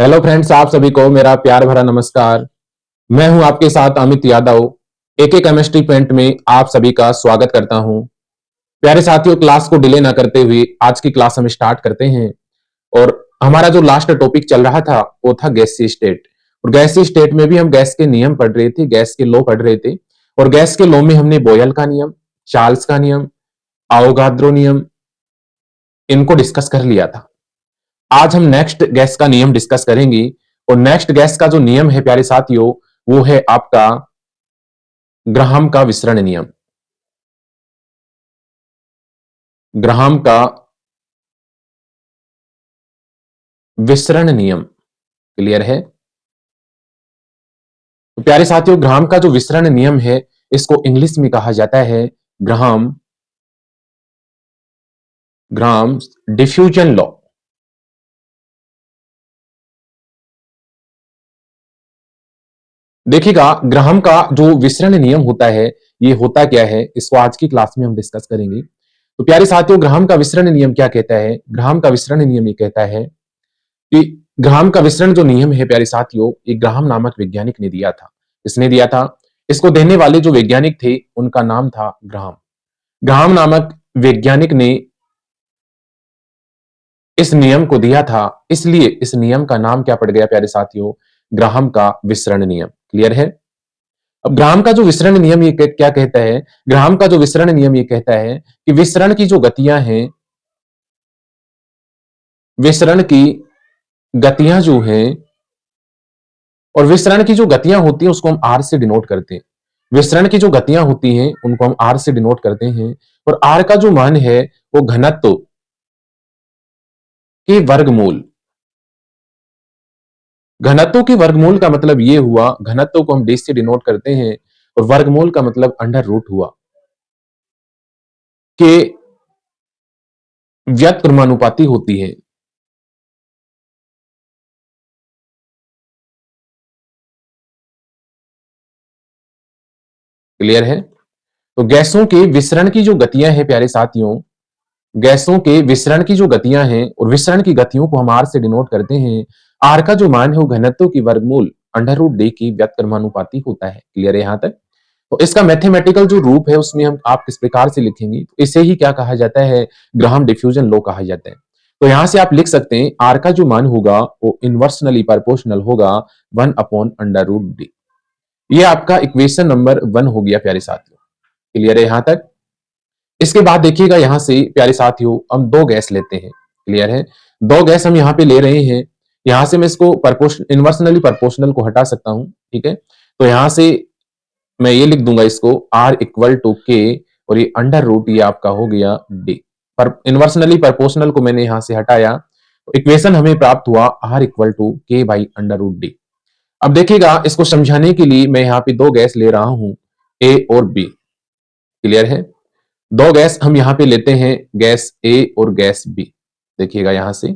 Hello friends, आप सभी को मेरा प्यार भरा नमस्कार। मैं हूं आपके साथ अमित यादव। एके केमिस्ट्री पॉइंट में आप सभी का स्वागत करता हूं। प्यारे साथियों, क्लास को डिले ना करते हुए आज की क्लास हम स्टार्ट करते हैं। और हमारा जो लास्ट टॉपिक चल रहा था वो था गैसीय स्टेट। और गैसीय स्टेट में भी हम गैस के नियम पढ़ रहे थे, गैस के लॉ पढ़ रहे थे। और गैस के लॉ में हमने बॉयल का नियम, चार्ल्स का नियम, आवोगाद्रो नियम, इनको डिस्कस कर लिया था। आज हम नेक्स्ट गैस का नियम डिस्कस करेंगे। और नेक्स्ट गैस का जो नियम है प्यारे साथियों, वो है आपका ग्राहम का विसरण नियम। ग्राहम का विसरण नियम क्लियर है? तो प्यारे साथियों, ग्राहम का जो विसरण नियम है इसको इंग्लिश में कहा जाता है ग्राहम ग्राहम डिफ्यूजन लॉ। देखिएगा, ग्राहम का जो विसरण नियम होता है ये होता क्या है, इसको आज की क्लास में हम डिस्कस करेंगे। तो प्यारे साथियों, ग्राहम का विसरण नियम क्या कहता है? ग्राहम का विसरण नियम ये कहता है कि ग्राहम का विसरण जो नियम है प्यारे साथियों, एक ग्राहम नामक वैज्ञानिक ने दिया था। इसने दिया था, इसको देने वाले जो वैज्ञानिक थे उनका नाम था ग्राहम। ग्राहम नामक वैज्ञानिक ने इस नियम को दिया था, इसलिए इस नियम का नाम क्या पड़ गया प्यारे साथियों? ग्राहम का विसरण नियम। क्लियर है? अब ग्राहम का जो विसरण नियम ये क्या कहता है? ग्राहम का जो विसरण नियम ये कहता है कि विसरण की जो गतियां हैं, विसरण की गतियां जो हैं, और विसरण की जो गतियां होती हैं उसको हम आर से डिनोट करते हैं। विसरण की जो गतियां होती हैं उनको हम आर से डिनोट करते हैं। और आर का जो मान है वो घनत्व के वर्गमूल। घनत्व के वर्गमूल का मतलब ये हुआ, घनत्व को हम डी से डिनोट करते हैं और वर्गमूल का मतलब अंडर रूट हुआ, कि व्युत्क्रमानुपाती होती है। क्लियर है? तो गैसों के विसरण की जो गतियां हैं प्यारे साथियों, गैसों के विसरण की जो गतियां हैं और विसरण की गतियों को हम आर से डिनोट करते हैं। आर का जो मान है वो घनत्व की वर्गमूल अंडर रूट डी की व्युत्क्रमानुपाती होता है। क्लियर है यहां तक? तो इसका मैथमेटिकल जो रूप है उसमें हम आप किस प्रकार से लिखेंगे, तो इसे ही क्या कहा जाता है? ग्राहम डिफ्यूजन लॉ कहा जाता है। तो यहां से आप लिख सकते हैं आर का जो मान होगा वो इनवर्सनली प्रोपोर्शनल होगा 1/√d। ये आपका इक्वेशन नंबर 1 हो गया प्यारे साथियों। क्लियर है यहां तक? इसके बाद देखिएगा, यहां से प्यारे साथियों हम दो गैस लेते हैं। क्लियर है? दो गैस हम यहां पे ले रहे हैं। यहां से मैं इसको इनवर्सनली प्रोपोर्शनल को हटा सकता हूं। ठीक है? तो यहां से मैं ये लिख दूंगा इसको R = K, और ये अंडर रूट ये आपका हो गया D। पर इनवर्सनली प्रोपोर्शनल को मैंने यहां से हटाया, तो इक्वेशन हमें प्राप्त हुआ R = K/√D। अब देखिएगा, इसको समझाने के लिए मैं यहाँ पे दो गैस ले रहा हूं, A और B। क्लियर है? दो गैस हम यहाँ पे लेते हैं, गैस A और गैस B। देखिएगा, यहां से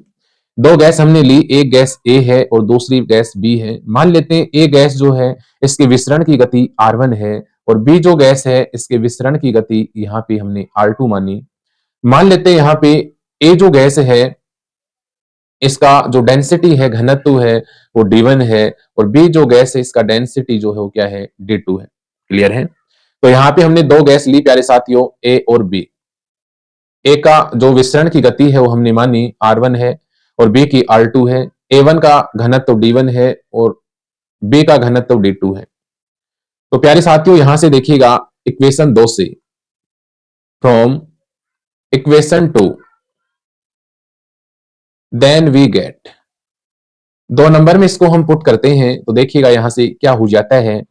दो गैस हमने ली, एक गैस A है और दूसरी गैस B है। मान लेते हैं A गैस जो है इसके विसरण की गति R1 है, और B जो गैस है इसके विसरण की गति यहाँ पे हमने R2 मानी। मान लेते हैं यहाँ पे A जो गैस है इसका जो डेंसिटी है, घनत्व है, वो D1 है, और B जो गैस है इसका डेंसिटी जो है वो क्या है? D2 है। क्लियर है? तो यहाँ पे हमने दो गैस ली प्यारे साथियों, A और B। ए का जो विसरण की गति है वो हमने मानी R1 है, और बी की R2 है। A1 का घनत्व D1 है और बी का घनत्व D2 है। तो प्यारे साथियों, यहां से देखिएगा इक्वेशन 2 से, from equation 2 then we get, 2 number में इसको हम पुट करते हैं तो देखिएगा यहां से क्या हो जाता है।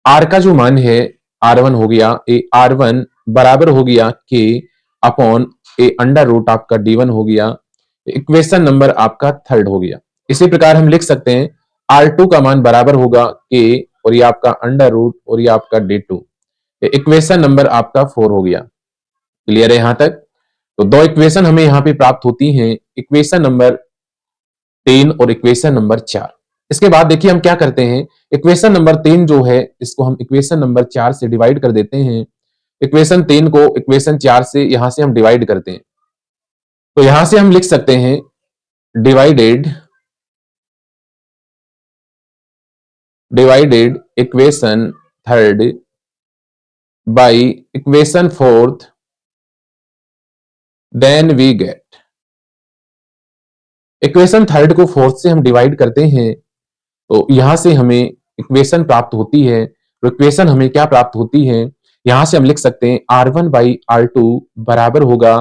आर का जो मान है R1 हो गया, ए R1 बराबर हो गया K/A अंडर रूट आपका D1 हो गया। इक्वेशन नंबर आपका 3rd हो गया। इसी प्रकार हम लिख सकते हैं R2 का मान बराबर होगा K, और ये आपका अंडर रूट, और ये आपका D2। इक्वेशन नंबर आपका 4 हो गया। क्लियर है यहां तक? तो दो इक्वेशन हमें यहां पे प्राप्त होती हैं, इक्वेशन नंबर 3 और इक्वेशन नंबर 4। इसके बाद देखिए हम क्या करते हैं, इक्वेशन नंबर 3 जो है इसको हम इक्वेशन नंबर 4 से डिवाइड कर देते हैं। इक्वेशन 3 को इक्वेशन 4 से यहां से हम डिवाइड करते हैं, तो यहां से हम लिख सकते हैं divided divided equation third by equation fourth, then we get. Equation third को फोर्थ से हम डिवाइड करते हैं तो यहां से हमें इक्वेशन प्राप्त होती है। तो इक्वेशन हमें क्या प्राप्त होती है, यहां से हम लिख सकते हैं R1 बाई R2 बराबर होगा,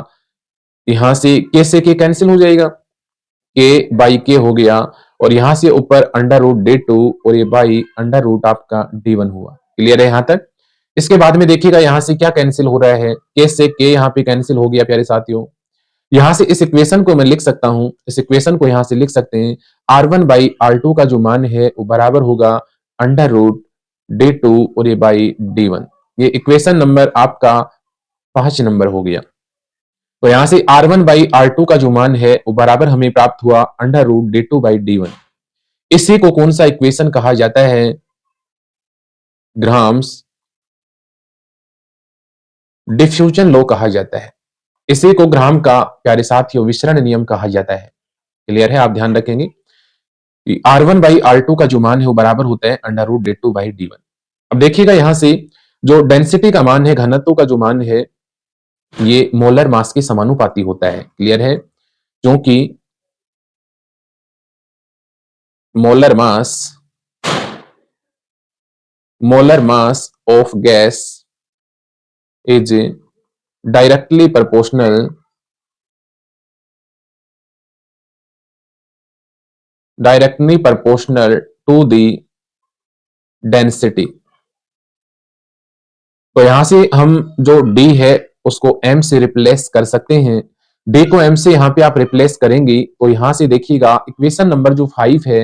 यहां से के से के कैंसिल हो जाएगा, के बाई के हो गया, और यहां से ऊपर अंडर रूट D2 और ये बाई अंडर रूट आपका D1 हुआ। क्लियर है यहां तक। इसके बाद में देखिएगा यहां से क्या कैंसिल हो रहा है, के से के यहां पे कैंसिल हो गया प्यारे साथियों। यहां से इस इक्वेशन को मैं लिख सकता हूं, इस इक्वेशन को यहां से लिख सकते हैं R1 बाई R2 का जो मान है वो बराबर होगा अंडर रूट D2 और ये बाई D1। ये इक्वेशन नंबर आपका 5 नंबर हो गया। तो यहां से R1 बाई R2 का जो मान है वो बराबर हमें प्राप्त हुआ under root D2 by D1। इसी को कौन सा इक्वेशन कहा जाता है, ग्राम्स डिफ्यूजन लॉ कहा जाता है। इसी को ग्राम का प्यारे साथियों विसरण नियम कहा जाता है। क्लियर है, आप ध्यान रखेंगे कि R1 बाई R2 का जो मान है वो बराबर होता है under root D2 by D1। अब देखिएगा यहां से जो डेंसिटी का मान है, घनत्व का जो मान है, ये मोलर मास के समानुपाती होता है। क्लियर है, क्योंकि molar mass of gas is directly proportional to the density. तो यहां से हम जो D है उसको M से रिप्लेस कर सकते हैं। D को M से यहां पे आप रिप्लेस करेंगे तो यहां से देखिएगा इक्वेशन नंबर जो 5 है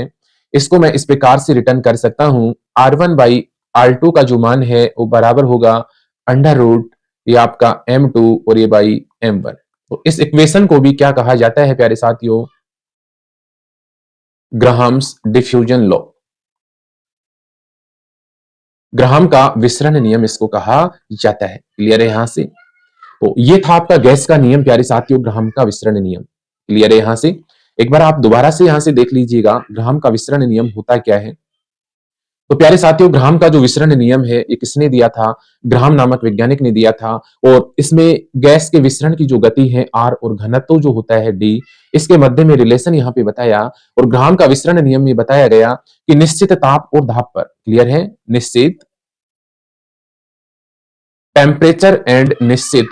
इसको मैं इस प्रकार से रिटर्न कर सकता हूं, R1 बाई R2 का जो मान है वो बराबर होगा अंडर रूट ये आपका M2 और ये बाई M1। तो इस इक्वेशन को भी क्या कहा जाता है प्यारे साथियों, ग्राहम्स डिफ्यूजन लॉ, ग्राहम का विसरण नियम इसको कहा जाता है। क्लियर है यहां से। तो ये था आपका गैस का नियम प्यारे साथियों, ग्राहम का विसरण नियम। क्लियर है यहां से। एक बार आप दोबारा से यहां से देख लीजिएगा ग्राहम का विसरण नियम होता क्या है। तो प्यारे साथियों ग्राहम का जो विसरण नियम है ये किसने दिया था, ग्राहम नामक वैज्ञानिक ने दिया था। और इसमें गैस के विसरण की जो गति है R और घनत्व जो होता है D, इसके मध्य में रिलेशन यहाँ पे बताया। और ग्राहम का विसरण नियम में बताया गया कि निश्चित ताप और दाब पर, क्लियर है, निश्चित टेम्परेचर एंड निश्चित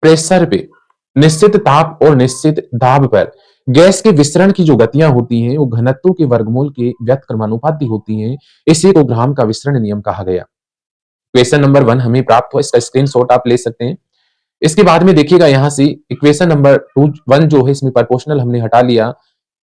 प्रेशर पे, निश्चित ताप और निश्चित दाब पर गैस के विसरण की जो गतियां होती हैं वो घनत्व के वर्गमूल के व्युत्क्रमानुपाती होती हैं। इसी को ग्राहम का विसरण नियम कहा गया। क्वेश्चन नंबर 1 हमें प्राप्त हुआ, इसका स्क्रीनशॉट आप ले सकते हैं। इसके बाद में देखिएगा यहां से इक्वेशन नंबर 1 जो है इसमें प्रोपोर्शनल हमने हटा लिया,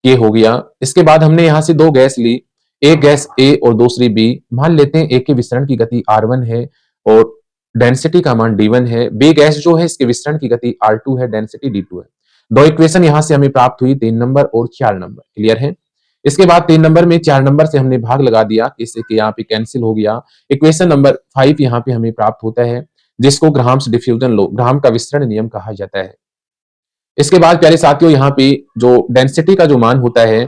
ये हो गया। इसके बाद हमने यहां से दो गैस ली, एक गैस ए और दूसरी बी। मान लेते हैं ए के विसरण की गति R1 है और डेंसिटी का मान D1 है। बी गैस जो है इसके विसरण की गति R2 है, डेंसिटी D2 है। दो इक्वेशन यहां से हमें प्राप्त हुई, 3 नंबर और 4 नंबर। क्लियर है। इसके बाद 3 नंबर में 4 नंबर से हमने भाग लगा दिया, इससे कि यहाँ पे कैंसिल हो गया। इक्वेशन नंबर 5 यहाँ पे हमें प्राप्त होता है, जिसको ग्राहम्स डिफ्यूजन लॉ, ग्राहम का विसरण नियम कहा जाता है। इसके बाद प्यारे साथियों यहाँ पे जो डेंसिटी का जो मान होता है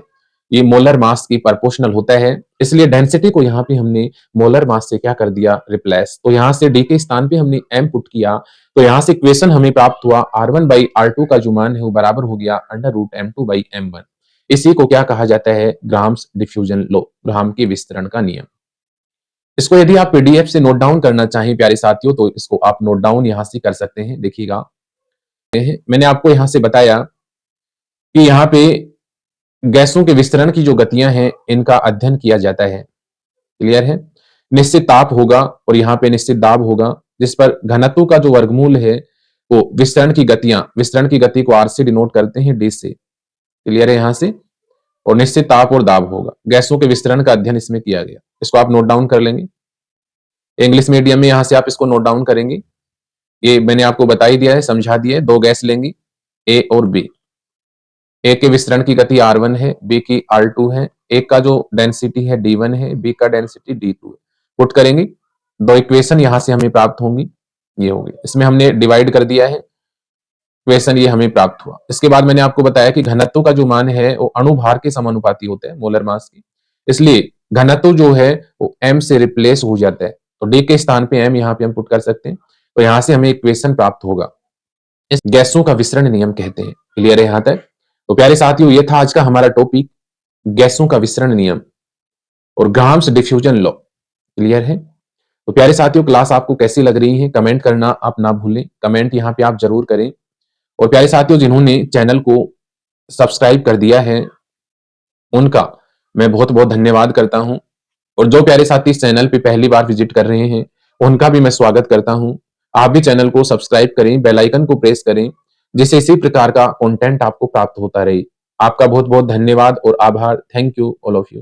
ये मोलर मास की प्रोपोर्शनल होता है, इसलिए डेंसिटी को यहाँ पे हमने मोलर मास से क्या कर दिया, रिप्लेस। तो यहाँ से D के स्थान पे हमने M पुट किया, तो यहाँ से इक्वेशन हमें प्राप्त हुआ R1 बाई R2 का जो मान है वो बराबर हो गया under root M2 by M1। इसी को क्या कहा जाता है, ग्राहम्स डिफ्यूजन लॉ, ग्राहम के विस्तरण का नियम। इसको यदि आप PDF से नोट डाउन करना चाहें प्यारे साथियों तो इसको आप नोट डाउन यहाँ से कर सकते हैं। देखिएगा मैंने आपको यहां से बताया कि यहाँ पे गैसों के विस्तरण की जो गतियां हैं इनका अध्ययन किया जाता है। क्लियर है। निश्चित ताप होगा और यहाँ पे निश्चित दाब होगा, जिस पर घनत्व का जो वर्गमूल है वो विस्तरण की गतियां, विस्तरण की गति को R से डिनोट करते हैं, D से। क्लियर है यहां से। और निश्चित ताप और दाब होगा, गैसों के विस्तरण का अध्ययन इसमें किया गया। इसको आप नोट डाउन कर लेंगे। इंग्लिश मीडियम में यहां से आप इसको नोट डाउन करेंगे। ये मैंने आपको बता ही दिया है, समझा दिया है। दो गैस लेंगी ए और बी। ए के विस्तरण की गति R1 है, बी की R2 है। ए का जो डेंसिटी है D1 है, बी का डेंसिटी D2 है। पुट करेंगे, दो इक्वेशन यहां से हमें प्राप्त होंगी, ये होगी। इसमें हमने डिवाइड कर दिया है, इक्वेशन ये हमें प्राप्त हुआ। इसके बाद मैंने आपको बताया कि घनत्व का जो मान है वो अणुभार के समानुपाती होता है, मोलर मास की। इसलिए घनत्व जो है वो m से रिप्लेस हो जाता है। तो d के स्थान पे m यहाँ पे हम पुट कर सकते हैं। तो यहाँ से हमें इक्वेशन प्राप्त होगा। इस गैसों का विसरण नियम कहते हैं। क्लियर है यहाँ तक? तो प्यारे साथियों, ये था आज का हमारा टॉपिक, गैसों का विसरण नियम और ग्राम्स डिफ्यूजन लॉ। क्लियर है? तो प्यारे साथियों, क्लास आपको कैसी लग रही है कमेंट करना आप ना भूलें। कमेंट यहाँ पे आप जरूर करें। और प्यारे साथियों, जिन्होंने चैनल को सब्सक्राइब कर दिया है उनका मैं बहुत बहुत धन्यवाद करता हूं। और जो प्यारे साथी इस चैनल पे पहली बार विजिट कर रहे हैं उनका भी मैं स्वागत करता हूं। आप भी चैनल को सब्सक्राइब करें, बेल आइकन को प्रेस करें, जिससे इसी प्रकार का कंटेंट आपको प्राप्त होता रहे। आपका बहुत बहुत धन्यवाद और आभार। Thank you all of you.